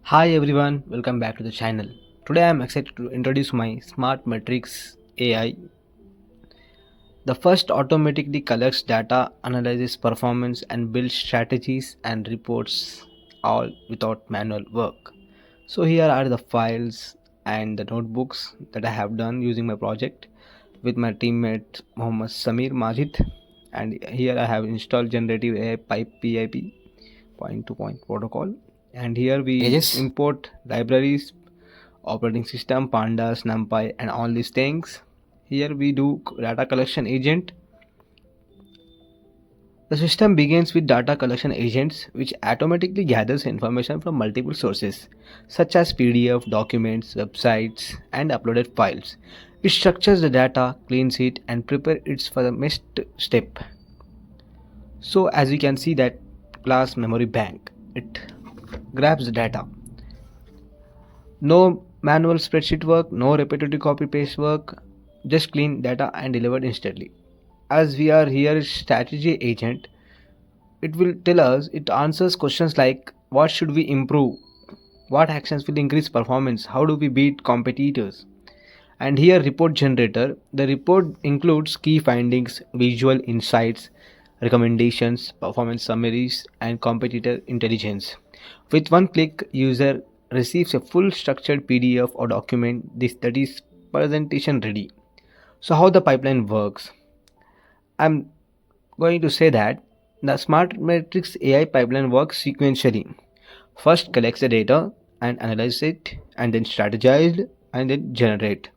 Hi everyone, welcome back to the channel. Today I am excited to introduce my SmartMetrics AI. The first automatically collects data, analyzes performance, and builds strategies and reports all without manual work. So here are the files and the notebooks that I have done using my project with my teammate Mohammad Samir Majid. And here I have installed generative AI pipe PIP point to point protocol. And here we Pages. import libraries, operating system, pandas, numpy, and all these things. Here we do data collection agent. The system begins with data collection agents which automatically gathers information from multiple sources such as PDF, documents, websites, and uploaded files. It structures the data, cleans it, and prepares it for the next step. So as you can see that class memory bank, it grabs the data. No manual spreadsheet work, no repetitive copy paste work, just clean data and delivered instantly. As we are here strategy agent, it will tell us, it answers questions like what should we improve, what actions will increase performance, how do we beat competitors. And here report generator, the report includes key findings, visual insights, recommendations, performance summaries, and competitor intelligence. With one click, user receives a full structured PDF or document that is presentation ready. So how the pipeline works? I'm going to say that the SmartMetrics AI pipeline works sequentially. First collects the data and analyze it, and then strategize and then generate.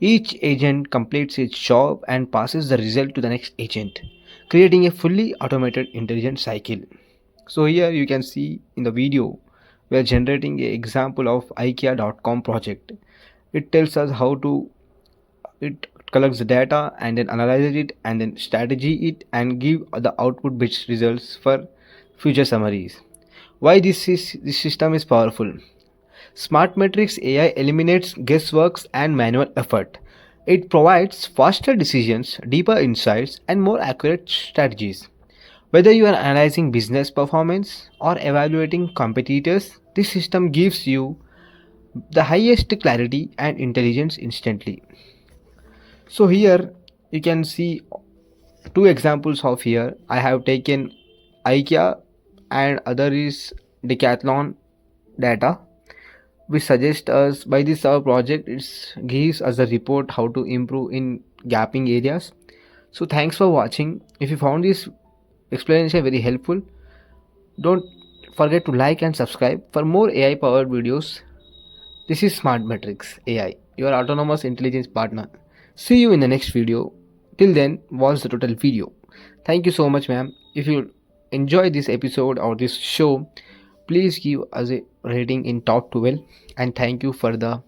Each agent completes its job and passes the result to the next agent, creating a fully automated intelligent cycle. So here you can see in the video we are generating an example of IKEA.com project. It tells us how to it collects the data and then analyzes it and then strategy it and give the output based results for future summaries. Why this system is powerful? SmartMetrics AI eliminates guesswork and manual effort. It provides faster decisions, deeper insights, and more accurate strategies. Whether you are analyzing business performance or evaluating competitors, this system gives you the highest clarity and intelligence instantly. So here you can see two examples of here. I have taken IKEA and other is Decathlon data which suggest us by this our project it gives us a report how to improve in gapping areas. So thanks for watching. If you found this explanation very helpful, don't forget to like and subscribe for more AI powered videos. This is Smart Metrics AI, your autonomous intelligence partner. See you in the next video. Till then, watch the total video. Thank you so much, ma'am. If you enjoy this episode or this show, please give us a rating in top 12 and thank you for the